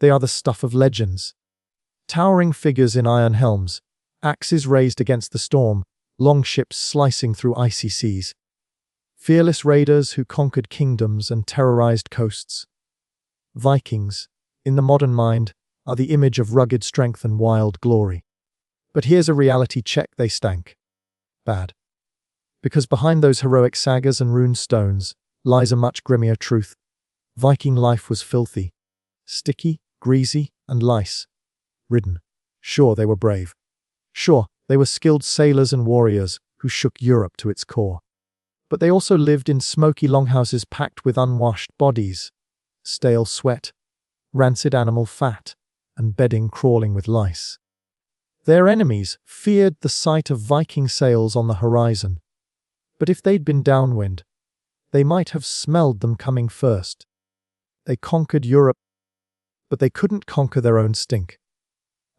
They are the stuff of legends. Towering figures in iron helms, axes raised against the storm, long ships slicing through icy seas. Fearless raiders who conquered kingdoms and terrorized coasts. Vikings, in the modern mind, are the image of rugged strength and wild glory. But here's a reality check: they stank. Bad. Because behind those heroic sagas and rune stones lies a much grimmier truth. Viking life was filthy, sticky, greasy, and lice-ridden. Sure, they were brave. Sure, they were skilled sailors and warriors who shook Europe to its core. But they also lived in smoky longhouses packed with unwashed bodies, stale sweat, rancid animal fat, and bedding crawling with lice. Their enemies feared the sight of Viking sails on the horizon. But if they'd been downwind, they might have smelled them coming first. They conquered Europe, but they couldn't conquer their own stink.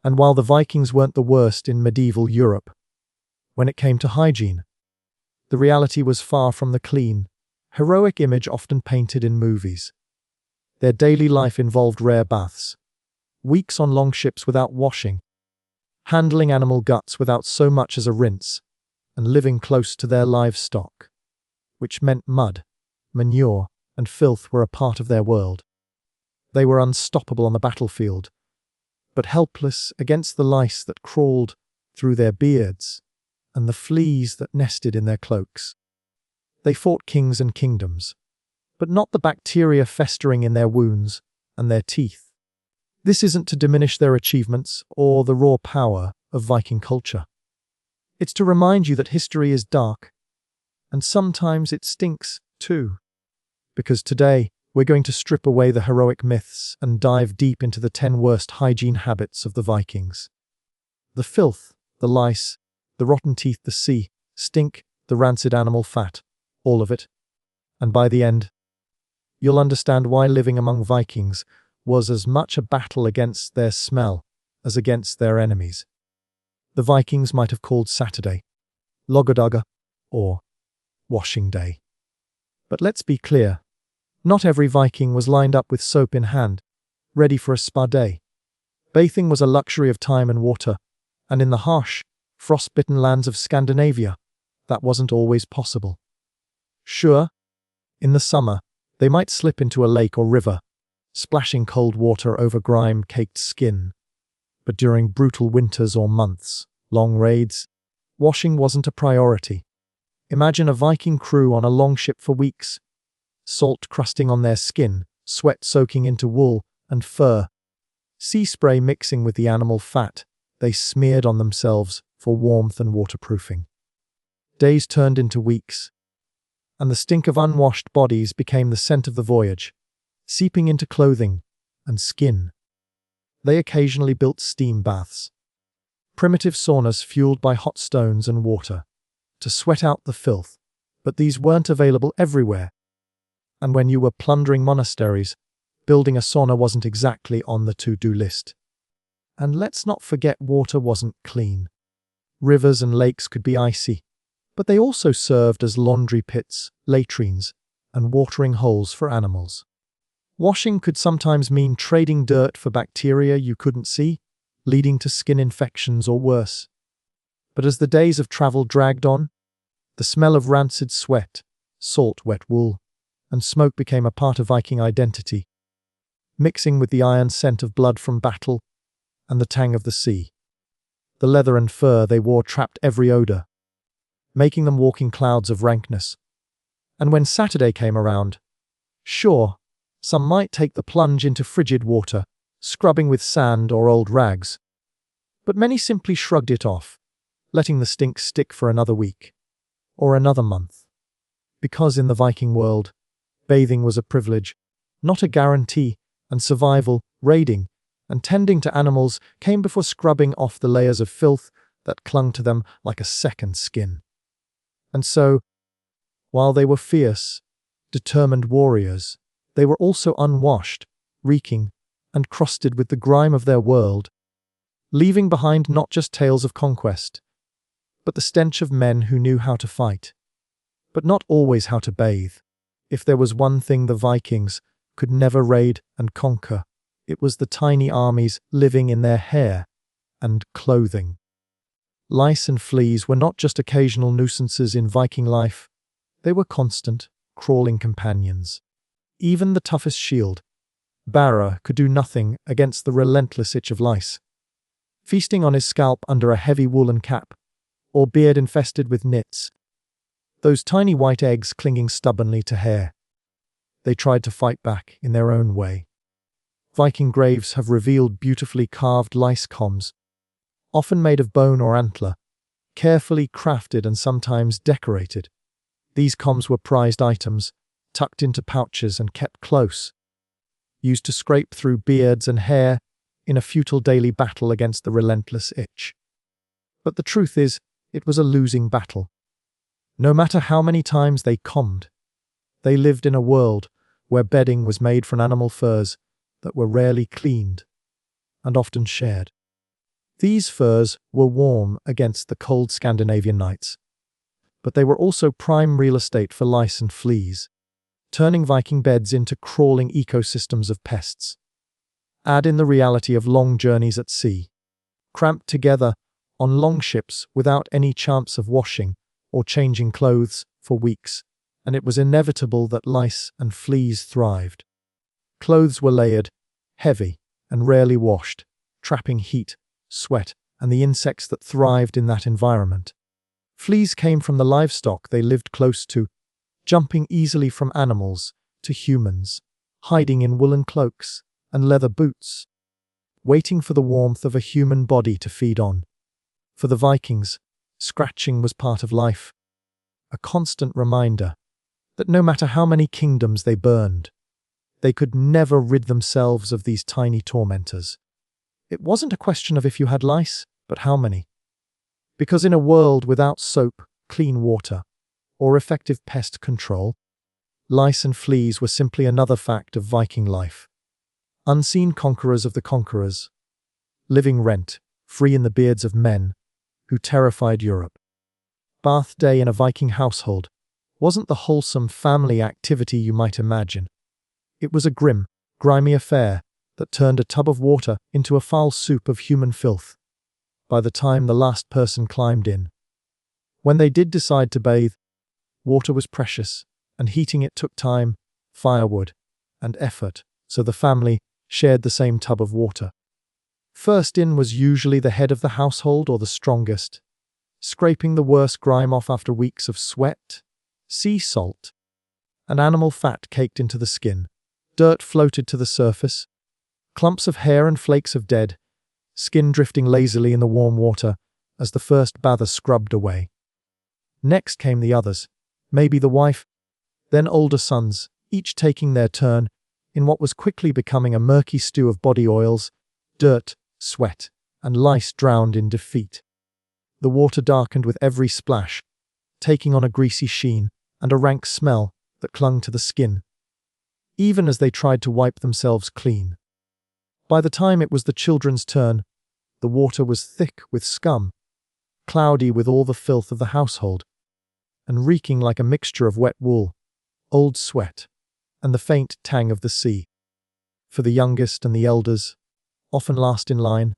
And while the Vikings weren't the worst in medieval Europe, when it came to hygiene, the reality was far from the clean, heroic image often painted in movies. Their daily life involved rare baths, weeks on long ships without washing, handling animal guts without so much as a rinse, and living close to their livestock, which meant mud, manure, and filth were a part of their world. They were unstoppable on the battlefield, but helpless against the lice that crawled through their beards and the fleas that nested in their cloaks. They fought kings and kingdoms, but not the bacteria festering in their wounds and their teeth. This isn't to diminish their achievements or the raw power of Viking culture. It's to remind you that history is dark, and sometimes it stinks too. Because today, we're going to strip away the heroic myths and dive deep into the 10 worst hygiene habits of the Vikings. The filth, the lice, the rotten teeth, the sea, stink, the rancid animal fat, all of it. And by the end, you'll understand why living among Vikings was as much a battle against their smell as against their enemies. The Vikings might have called Saturday Logadaga or Washing Day. But let's be clear, not every Viking was lined up with soap in hand, ready for a spa day. Bathing was a luxury of time and water, and in the harsh, frost-bitten lands of Scandinavia, that wasn't always possible. Sure, in the summer, they might slip into a lake or river, splashing cold water over grime-caked skin. But during brutal winters or months, long raids, washing wasn't a priority. Imagine a Viking crew on a long ship for weeks, salt crusting on their skin, sweat soaking into wool and fur, sea spray mixing with the animal fat they smeared on themselves for warmth and waterproofing. Days turned into weeks, and the stink of unwashed bodies became the scent of the voyage, seeping into clothing and skin. They occasionally built steam baths, primitive saunas fueled by hot stones and water, to sweat out the filth, but these weren't available everywhere. And when you were plundering monasteries, building a sauna wasn't exactly on the to-do list. And let's not forget, water wasn't clean. Rivers and lakes could be icy, but they also served as laundry pits, latrines, and watering holes for animals. Washing could sometimes mean trading dirt for bacteria you couldn't see, leading to skin infections or worse. But as the days of travel dragged on, the smell of rancid sweat, salt wet wool, and smoke became a part of Viking identity, mixing with the iron scent of blood from battle and the tang of the sea. The leather and fur they wore trapped every odor, making them walking clouds of rankness. And when Saturday came around, sure, some might take the plunge into frigid water, scrubbing with sand or old rags, but many simply shrugged it off, letting the stink stick for another week or another month. Because in the Viking world, bathing was a privilege, not a guarantee, and survival, raiding, and tending to animals came before scrubbing off the layers of filth that clung to them like a second skin. And so, while they were fierce, determined warriors, they were also unwashed, reeking, and crusted with the grime of their world, leaving behind not just tales of conquest, but the stench of men who knew how to fight, but not always how to bathe. If there was one thing the Vikings could never raid and conquer, It was the tiny armies living in their hair and clothing. Lice and fleas were not just occasional nuisances in Viking life, they were constant, crawling companions. Even the toughest shield, Bara, could do nothing against the relentless itch of lice. Feasting on his scalp under a heavy woolen cap, or beard infested with nits, those tiny white eggs clinging stubbornly to hair. They tried to fight back in their own way. Viking graves have revealed beautifully carved lice combs, often made of bone or antler, carefully crafted and sometimes decorated. These combs were prized items, tucked into pouches and kept close, used to scrape through beards and hair in a futile daily battle against the relentless itch. But the truth is, it was a losing battle. No matter how many times they combed, they lived in a world where bedding was made from animal furs that were rarely cleaned and often shared. These furs were warm against the cold Scandinavian nights, but they were also prime real estate for lice and fleas, turning Viking beds into crawling ecosystems of pests. Add in the reality of long journeys at sea, cramped together on long ships without any chance of washing or changing clothes for weeks, and it was inevitable that lice and fleas thrived. Clothes were layered, heavy, and rarely washed, trapping heat, sweat, and the insects that thrived in that environment. Fleas came from the livestock they lived close to, jumping easily from animals to humans, hiding in woolen cloaks and leather boots, waiting for the warmth of a human body to feed on. For the Vikings, scratching was part of life, a constant reminder that no matter how many kingdoms they burned, they could never rid themselves of these tiny tormentors. It wasn't a question of if you had lice, but how many. Because in a world without soap, clean water, or effective pest control, lice and fleas were simply another fact of Viking life. Unseen conquerors of the conquerors, living rent-free in the beards of men who terrified Europe. Bath day in a Viking household wasn't the wholesome family activity you might imagine. It was a grim, grimy affair that turned a tub of water into a foul soup of human filth by the time the last person climbed in. When they did decide to bathe, water was precious, and heating it took time, firewood, and effort, so the family shared the same tub of water. First in was usually the head of the household or the strongest, scraping the worst grime off after weeks of sweat, sea salt, and animal fat caked into the skin. Dirt floated to the surface, clumps of hair and flakes of dead skin drifting lazily in the warm water as the first bather scrubbed away. Next came the others, maybe the wife, then older sons, each taking their turn in what was quickly becoming a murky stew of body oils, dirt, sweat, and lice drowned in defeat. The water darkened with every splash, taking on a greasy sheen and a rank smell that clung to the skin, even as they tried to wipe themselves clean. By the time it was the children's turn, the water was thick with scum, cloudy with all the filth of the household, and reeking like a mixture of wet wool, old sweat, and the faint tang of the sea. For the youngest and the elders, often last in line,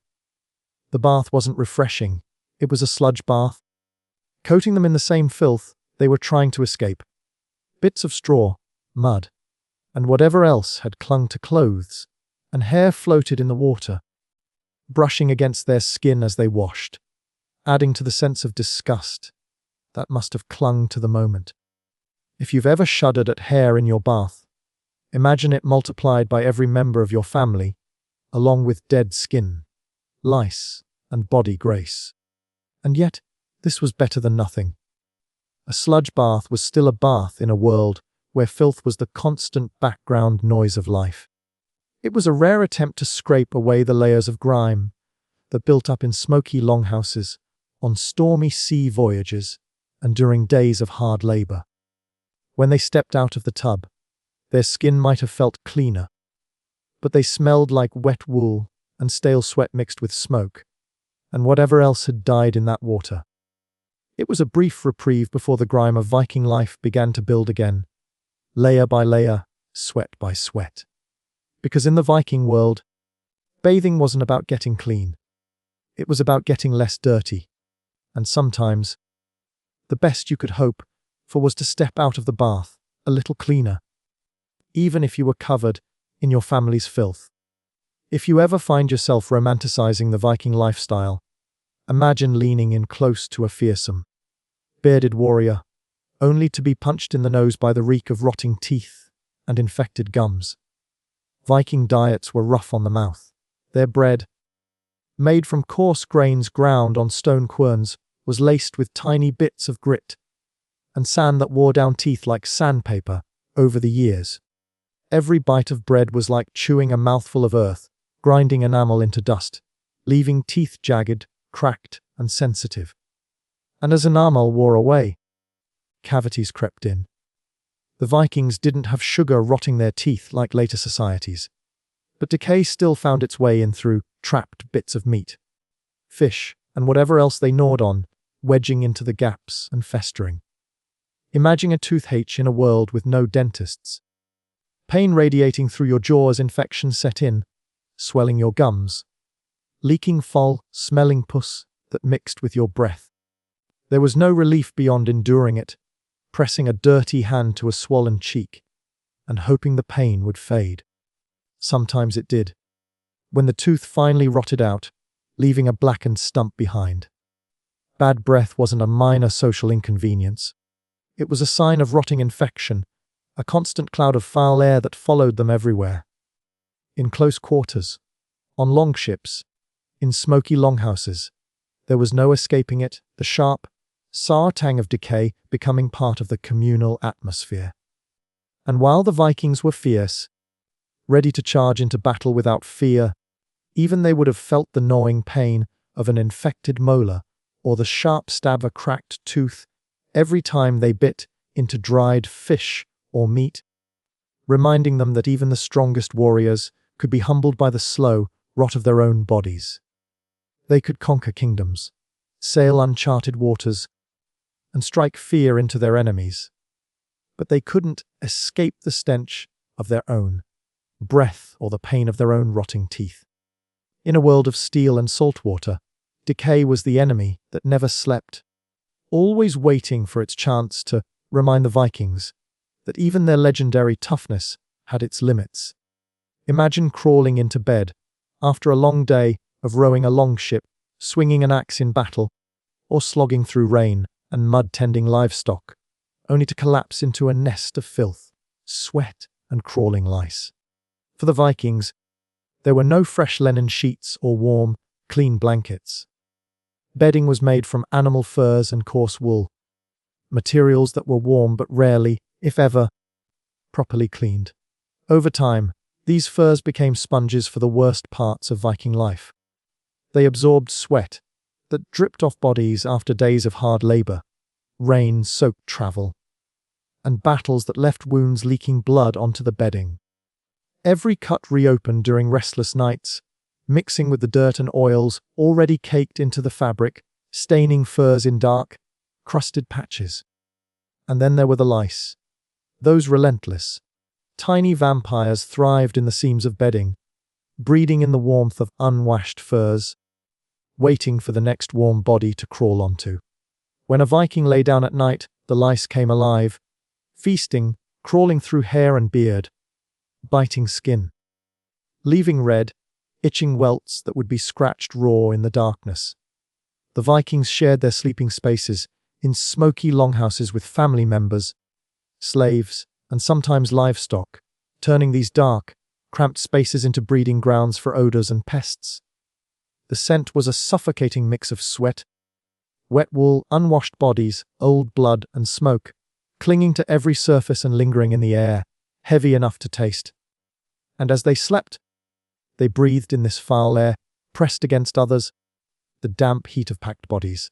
the bath wasn't refreshing, it was a sludge bath. Coating them in the same filth they were trying to escape. Bits of straw, mud, and whatever else had clung to clothes, and hair floated in the water, brushing against their skin as they washed, adding to the sense of disgust that must have clung to the moment. If you've ever shuddered at hair in your bath, imagine it multiplied by every member of your family, along with dead skin, lice, and body grace. And yet, this was better than nothing. A sludge bath was still a bath in a world where filth was the constant background noise of life. It was a rare attempt to scrape away the layers of grime that built up in smoky longhouses, on stormy sea voyages, and during days of hard labor. When they stepped out of the tub, their skin might have felt cleaner, but they smelled like wet wool and stale sweat mixed with smoke, and whatever else had died in that water. It was a brief reprieve before the grime of Viking life began to build again, layer by layer, sweat by sweat. Because in the Viking world, Bathing wasn't about getting clean. It was about getting less dirty. And sometimes, the best you could hope for was to step out of the bath a little cleaner, even if you were covered in your family's filth. If you ever find yourself romanticizing the Viking lifestyle, imagine leaning in close to a fearsome, bearded warrior, only to be punched in the nose by the reek of rotting teeth and infected gums. Viking diets were rough on the mouth. Their bread, made from coarse grains ground on stone querns, was laced with tiny bits of grit and sand that wore down teeth like sandpaper over the years. Every bite of bread was like chewing a mouthful of earth, grinding enamel into dust, leaving teeth jagged, cracked, and sensitive. And as enamel wore away, cavities crept in. The Vikings didn't have sugar rotting their teeth like later societies, but decay still found its way in through trapped bits of meat, fish, and whatever else they gnawed on, wedging into the gaps and festering. Imagine a toothache in a world with no dentists. Pain radiating through your jaw as infection set in, swelling your gums, leaking foul, smelling pus that mixed with your breath. There was no relief beyond enduring it, pressing a dirty hand to a swollen cheek, and hoping the pain would fade. Sometimes it did, when the tooth finally rotted out, leaving a blackened stump behind. Bad breath wasn't a minor social inconvenience. It was a sign of rotting infection, a constant cloud of foul air that followed them everywhere. In close quarters, on longships, in smoky longhouses, there was no escaping it, the sharp, sour tang of decay becoming part of the communal atmosphere. And while the Vikings were fierce, ready to charge into battle without fear, even they would have felt the gnawing pain of an infected molar or the sharp stab of a cracked tooth every time they bit into dried fish or meat, reminding them that even the strongest warriors could be humbled by the slow rot of their own bodies. They could conquer kingdoms, sail uncharted waters, and strike fear into their enemies, but they couldn't escape the stench of their own breath or the pain of their own rotting teeth. In a world of steel and salt water, decay was the enemy that never slept, always waiting for its chance to remind the Vikings that even their legendary toughness had its limits. Imagine crawling into bed after a long day of rowing a longship, swinging an axe in battle, or slogging through rain and mud tending livestock, only to collapse into a nest of filth, sweat, and crawling lice. For the Vikings, there were no fresh linen sheets or warm, clean blankets. Bedding was made from animal furs and coarse wool, materials that were warm but rarely, if ever, properly cleaned. Over time, these furs became sponges for the worst parts of Viking life. They absorbed sweat that dripped off bodies after days of hard labor, rain-soaked travel, and battles that left wounds leaking blood onto the bedding. Every cut reopened during restless nights, mixing with the dirt and oils already caked into the fabric, staining furs in dark, crusted patches. And then there were the lice. Those relentless, tiny vampires thrived in the seams of bedding, breeding in the warmth of unwashed furs, waiting for the next warm body to crawl onto. When a Viking lay down at night, the lice came alive, feasting, crawling through hair and beard, biting skin, leaving red, itching welts that would be scratched raw in the darkness. The Vikings shared their sleeping spaces in smoky longhouses with family members, slaves, and sometimes livestock, turning these dark, cramped spaces into breeding grounds for odors and pests. The scent was a suffocating mix of sweat, wet wool, unwashed bodies, old blood, and smoke, clinging to every surface and lingering in the air, heavy enough to taste. And as they slept, they breathed in this foul air, pressed against others, the damp heat of packed bodies,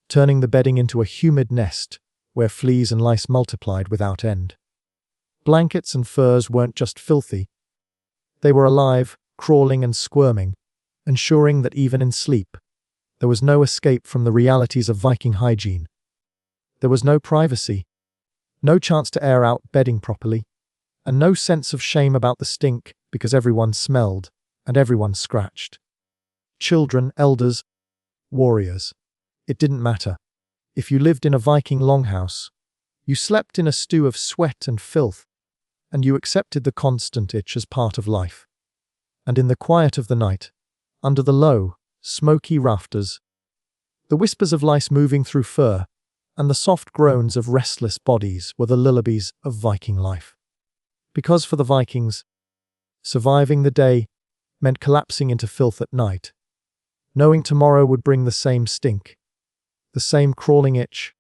turning the bedding into a humid nest where fleas and lice multiplied without end. Blankets and furs weren't just filthy. They were alive, crawling and squirming, ensuring that even in sleep, there was no escape from the realities of Viking hygiene. There was no privacy, no chance to air out bedding properly, and no sense of shame about the stink because everyone smelled and everyone scratched. Children, elders, warriors. It didn't matter. If you lived in a Viking longhouse, you slept in a stew of sweat and filth, and you accepted the constant itch as part of life. And in the quiet of the night, under the low, smoky rafters, the whispers of lice moving through fur and the soft groans of restless bodies were the lullabies of Viking life. Because for the Vikings, surviving the day meant collapsing into filth at night, knowing tomorrow would bring the same stink, the same crawling itch,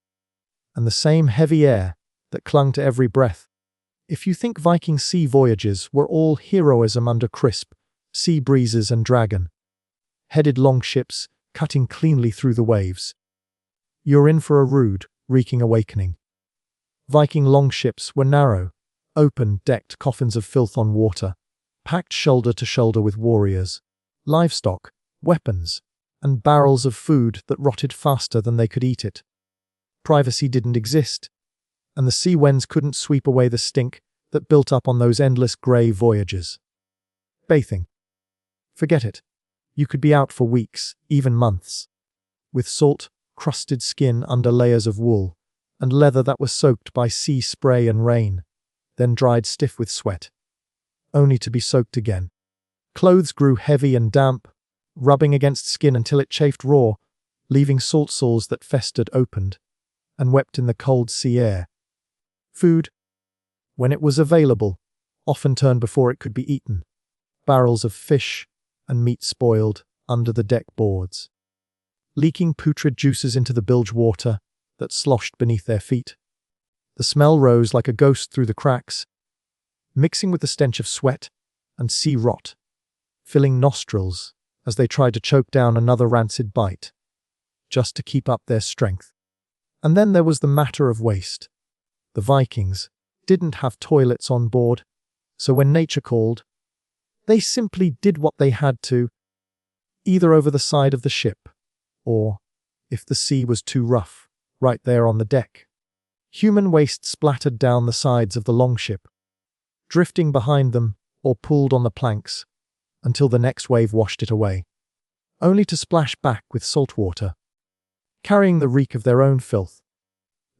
and the same heavy air that clung to every breath. If you think Viking sea voyages were all heroism under crisp sea breezes and dragon-headed longships cutting cleanly through the waves, you're in for a rude, reeking awakening. Viking longships were narrow, open-decked coffins of filth on water, packed shoulder to shoulder with warriors, livestock, weapons, and barrels of food that rotted faster than they could eat it. Privacy didn't exist, and the sea winds couldn't sweep away the stink that built up on those endless grey voyages. Bathing. Forget it. You could be out for weeks, even months, with salt-crusted skin under layers of wool, and leather that was soaked by sea spray and rain, then dried stiff with sweat, only to be soaked again. Clothes grew heavy and damp, rubbing against skin until it chafed raw, leaving salt sores that festered opened and wept in the cold sea air. Food, when it was available, often turned before it could be eaten. Barrels of fish and meat spoiled under the deck boards, leaking putrid juices into the bilge water that sloshed beneath their feet. The smell rose like a ghost through the cracks, mixing with the stench of sweat and sea rot, filling nostrils as they tried to choke down another rancid bite, just to keep up their strength. And then there was the matter of waste. The Vikings didn't have toilets on board, so when nature called, they simply did what they had to, either over the side of the ship, or, if the sea was too rough, right there on the deck. Human waste splattered down the sides of the longship, drifting behind them or pulled on the planks until the next wave washed it away, only to splash back with salt water, carrying the reek of their own filth.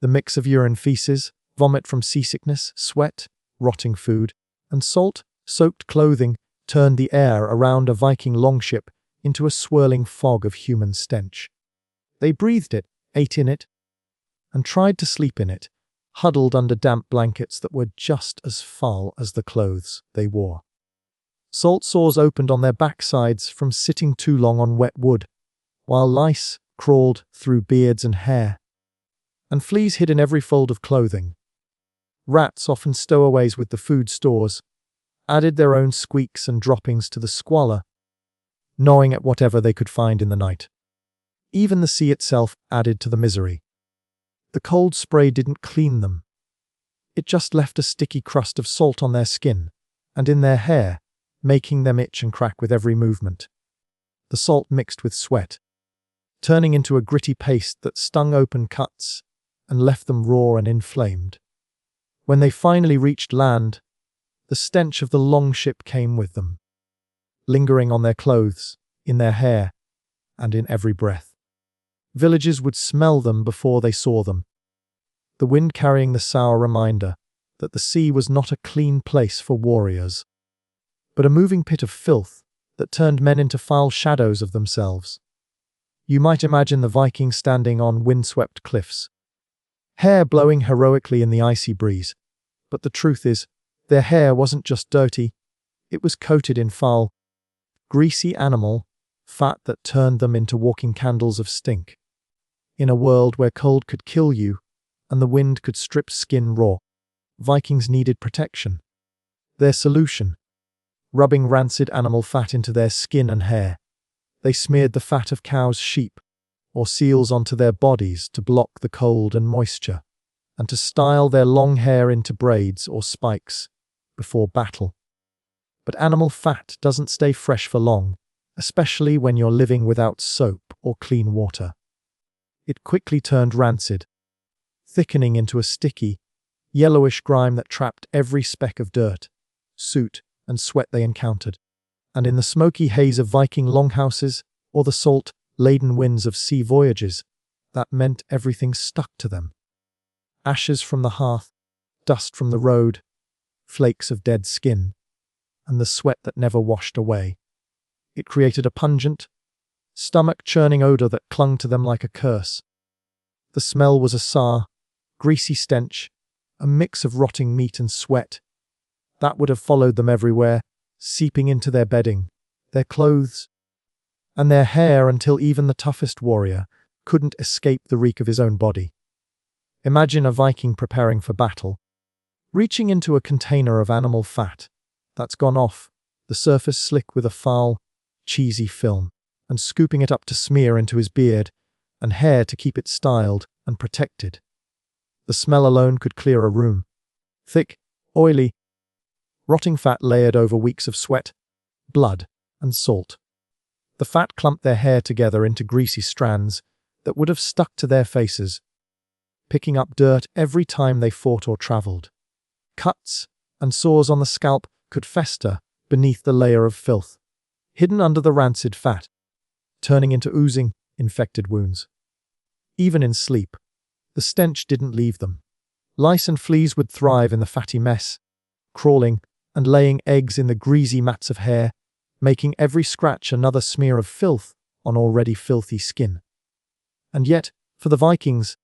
The mix of urine, feces, vomit from seasickness, sweat, rotting food, and salt-soaked clothing turned the air around a Viking longship into a swirling fog of human stench. They breathed it, ate in it, and tried to sleep in it, huddled under damp blankets that were just as foul as the clothes they wore. Salt sores opened on their backsides from sitting too long on wet wood, while lice crawled through beards and hair, and fleas hid in every fold of clothing. Rats, often stowaways with the food stores, added their own squeaks and droppings to the squalor, gnawing at whatever they could find in the night. Even the sea itself added to the misery. The cold spray didn't clean them. It just left a sticky crust of salt on their skin and in their hair, making them itch and crack with every movement. The salt mixed with sweat, turning into a gritty paste that stung open cuts and left them raw and inflamed. When they finally reached land, the stench of the longship came with them, lingering on their clothes, in their hair, and in every breath. Villagers would smell them before they saw them, the wind carrying the sour reminder that the sea was not a clean place for warriors, but a moving pit of filth that turned men into foul shadows of themselves. You might imagine the Vikings standing on windswept cliffs, hair blowing heroically in the icy breeze, but the truth is, their hair wasn't just dirty, it was coated in foul, greasy animal fat that turned them into walking candles of stink. In a world where cold could kill you and the wind could strip skin raw, Vikings needed protection. Their solution: rubbing rancid animal fat into their skin and hair. They smeared the fat of cows, sheep, or seals onto their bodies to block the cold and moisture, and to style their long hair into braids or spikes before battle. But animal fat doesn't stay fresh for long, especially when you're living without soap or clean water. It quickly turned rancid, thickening into a sticky, yellowish grime that trapped every speck of dirt, soot, and sweat they encountered. And in the smoky haze of Viking longhouses, or the salt-laden winds of sea voyages, that meant everything stuck to them. Ashes from the hearth, dust from the road, flakes of dead skin, and the sweat that never washed away. It created a pungent, stomach-churning odor that clung to them like a curse. The smell was a sour, greasy stench, a mix of rotting meat and sweat, that would have followed them everywhere, seeping into their bedding, their clothes, and their hair until even the toughest warrior couldn't escape the reek of his own body. Imagine a Viking preparing for battle, reaching into a container of animal fat that's gone off, the surface slick with a foul, cheesy film, and scooping it up to smear into his beard and hair to keep it styled and protected. The smell alone could clear a room. Thick, oily, rotting fat layered over weeks of sweat, blood, and salt. The fat clumped their hair together into greasy strands that would have stuck to their faces, picking up dirt every time they fought or traveled. Cuts and sores on the scalp could fester beneath the layer of filth, hidden under the rancid fat, turning into oozing, infected wounds. Even in sleep, the stench didn't leave them. Lice and fleas would thrive in the fatty mess, crawling and laying eggs in the greasy mats of hair, making every scratch another smear of filth on already filthy skin. And yet, for the Vikings,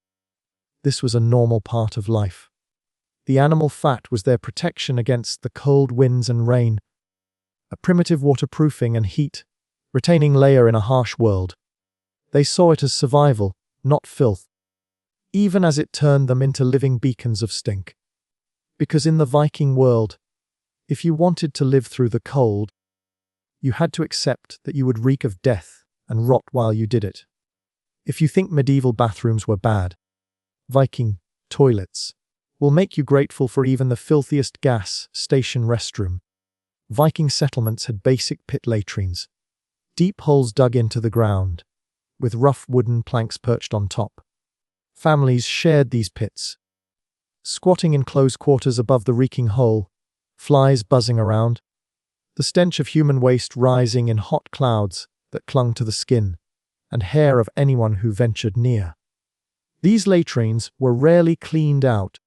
this was a normal part of life. The animal fat was their protection against the cold winds and rain, a primitive waterproofing and heat, retaining layer in a harsh world. They saw it as survival, not filth, even as it turned them into living beacons of stink. Because in the Viking world, if you wanted to live through the cold, you had to accept that you would reek of death and rot while you did it. If you think medieval bathrooms were bad, Viking toilets will make you grateful for even the filthiest gas station restroom. Viking settlements had basic pit latrines, deep holes dug into the ground, with rough wooden planks perched on top. Families shared these pits, squatting in close quarters above the reeking hole, flies buzzing around, the stench of human waste rising in hot clouds that clung to the skin and hair of anyone who ventured near. These latrines were rarely cleaned out,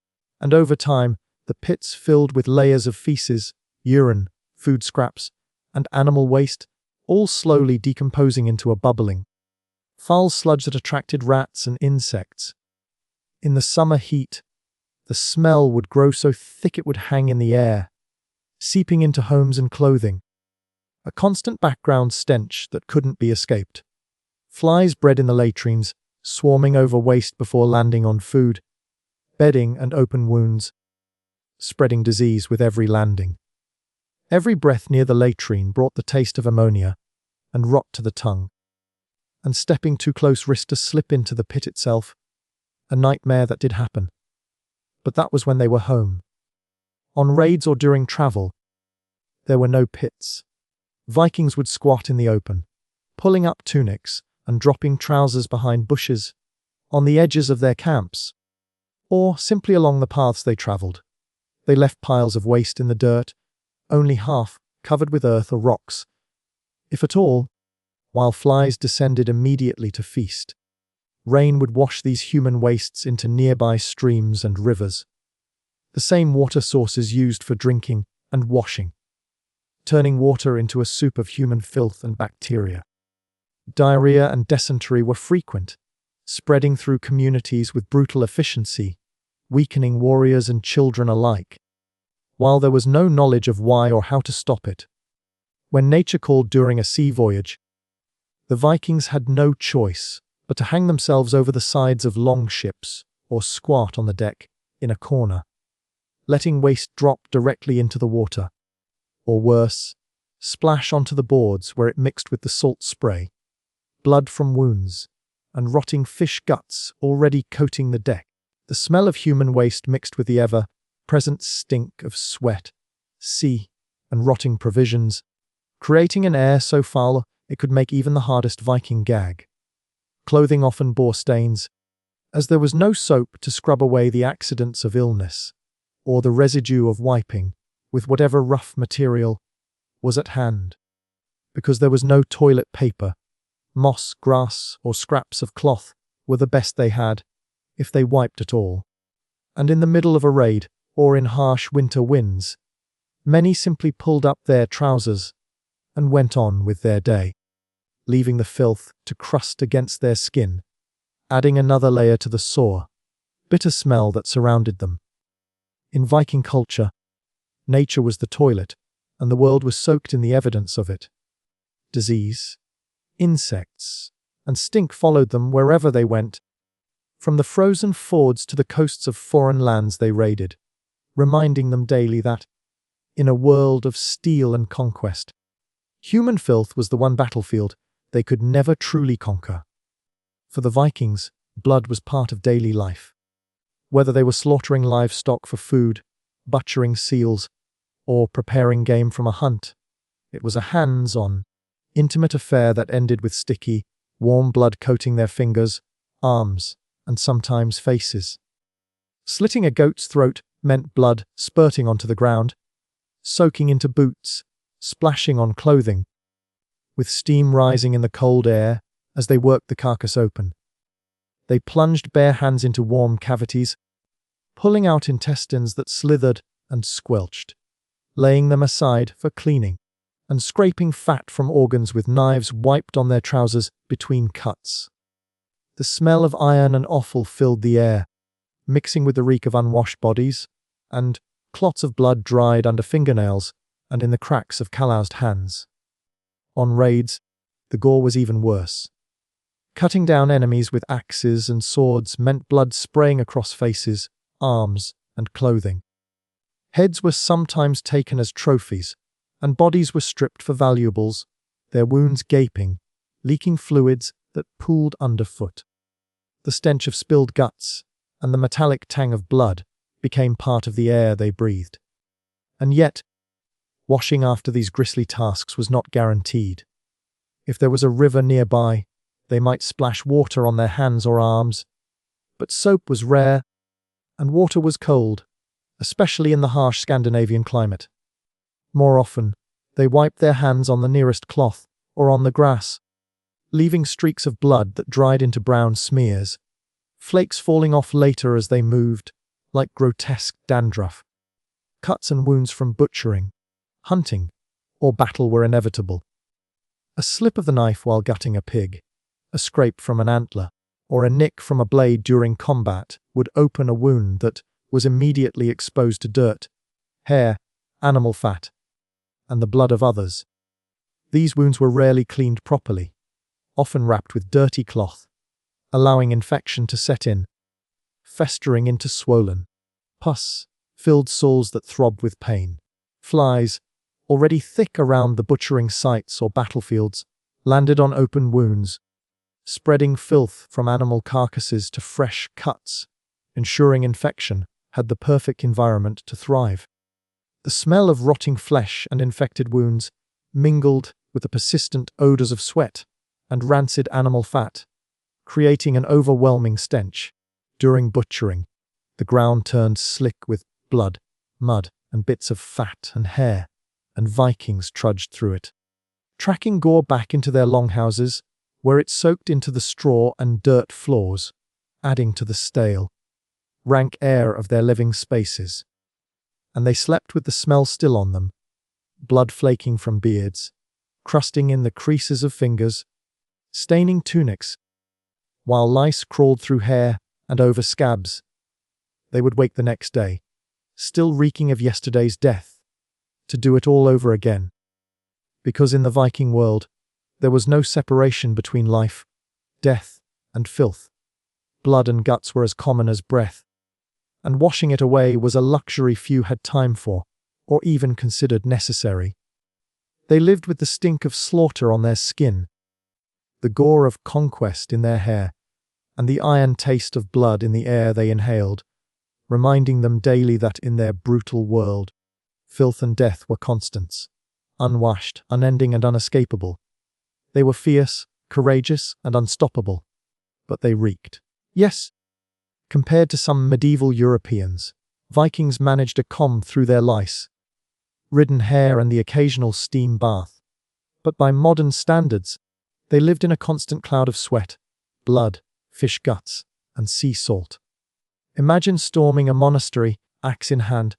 and over time, the pits filled with layers of feces, urine, food scraps, and animal waste, all slowly decomposing into a bubbling, foul sludge that attracted rats and insects. In the summer heat, the smell would grow so thick it would hang in the air, seeping into homes and clothing, a constant background stench that couldn't be escaped. Flies bred in the latrines, swarming over waste before landing on food, bedding and open wounds, spreading disease with every landing. Every breath near the latrine brought the taste of ammonia and rot to the tongue, and stepping too close risked to slip into the pit itself, a nightmare that did happen. But that was when they were home. On raids or during travel, there were no pits. Vikings would squat in the open, pulling up tunics and dropping trousers behind bushes, on the edges of their camps, or simply along the paths they traveled. They left piles of waste in the dirt, only half covered with earth or rocks, if at all, while flies descended immediately to feast. Rain would wash these human wastes into nearby streams and rivers, the same water sources used for drinking and washing, turning water into a soup of human filth and bacteria. Diarrhea and dysentery were frequent, spreading through communities with brutal efficiency, weakening warriors and children alike, while there was no knowledge of why or how to stop it. When nature called during a sea voyage, the Vikings had no choice but to hang themselves over the sides of long ships or squat on the deck in a corner, letting waste drop directly into the water, or worse, splash onto the boards where it mixed with the salt spray, blood from wounds, and rotting fish guts already coating the deck. The smell of human waste mixed with the ever-present stink of sweat, sea, and rotting provisions, creating an air so foul it could make even the hardest Viking gag. Clothing often bore stains, as there was no soap to scrub away the accidents of illness, or the residue of wiping with whatever rough material was at hand. because there was no toilet paper. Moss, grass, or scraps of cloth were the best they had, if they wiped at all. And in the middle of a raid, or in harsh winter winds, many simply pulled up their trousers and went on with their day, leaving the filth to crust against their skin, adding another layer to the sore, bitter smell that surrounded them. In Viking culture, nature was the toilet, and the world was soaked in the evidence of it. Disease, insects, and stink followed them wherever they went, from the frozen fords to the coasts of foreign lands they raided, reminding them daily that, in a world of steel and conquest, human filth was the one battlefield they could never truly conquer. For the Vikings, blood was part of daily life. Whether they were slaughtering livestock for food, butchering seals, or preparing game from a hunt, it was a hands-on, intimate affair that ended with sticky, warm blood coating their fingers, arms, and sometimes faces. Slitting a goat's throat meant blood spurting onto the ground, soaking into boots, splashing on clothing, with steam rising in the cold air as they worked the carcass open. They plunged bare hands into warm cavities, pulling out intestines that slithered and squelched, laying them aside for cleaning, and scraping fat from organs with knives wiped on their trousers between cuts. The smell of iron and offal filled the air, mixing with the reek of unwashed bodies, and clots of blood dried under fingernails and in the cracks of calloused hands. On raids, the gore was even worse. Cutting down enemies with axes and swords meant blood spraying across faces, arms, and clothing. Heads were sometimes taken as trophies, and bodies were stripped for valuables, their wounds gaping, leaking fluids that pooled underfoot. The stench of spilled guts and the metallic tang of blood became part of the air they breathed. And yet, washing after these grisly tasks was not guaranteed. If there was a river nearby, they might splash water on their hands or arms, but soap was rare, and water was cold, especially in the harsh Scandinavian climate. More often, they wiped their hands on the nearest cloth or on the grass, leaving streaks of blood that dried into brown smears, flakes falling off later as they moved, like grotesque dandruff. Cuts and wounds from butchering, hunting, or battle were inevitable. A slip of the knife while gutting a pig, a scrape from an antler, or a nick from a blade during combat would open a wound that was immediately exposed to dirt, hair, animal fat, and the blood of others. These wounds were rarely cleaned properly, often wrapped with dirty cloth, allowing infection to set in, festering into swollen, pus-filled sores that throbbed with pain. Flies, already thick around the butchering sites or battlefields, landed on open wounds, spreading filth from animal carcasses to fresh cuts, ensuring infection had the perfect environment to thrive. The smell of rotting flesh and infected wounds mingled with the persistent odors of sweat and rancid animal fat, creating an overwhelming stench. During butchering, the ground turned slick with blood, mud, and bits of fat and hair, and Vikings trudged through it, tracking gore back into their longhouses, where it soaked into the straw and dirt floors, adding to the stale, rank air of their living spaces. And they slept with the smell still on them, blood flaking from beards, crusting in the creases of fingers, staining tunics, while lice crawled through hair and over scabs. They would wake the next day, still reeking of yesterday's death, to do it all over again. Because in the Viking world, there was no separation between life, death, and filth. Blood and guts were as common as breath, and washing it away was a luxury few had time for, or even considered necessary. They lived with the stink of slaughter on their skin, the gore of conquest in their hair, and the iron taste of blood in the air they inhaled, reminding them daily that in their brutal world, filth and death were constants, unwashed, unending, and unescapable. They were fierce, courageous, and unstoppable, but they reeked. Yes, compared to some medieval Europeans, Vikings managed a comb through their lice, ridden hair, and the occasional steam bath, But by modern standards, they lived in a constant cloud of sweat, blood, fish guts, and sea salt. Imagine storming a monastery, axe in hand,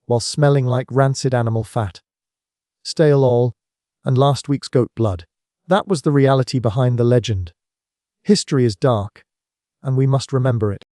while smelling like rancid animal fat, stale oil, and last week's goat blood. That was the reality behind the legend. History is dark, and we must remember it.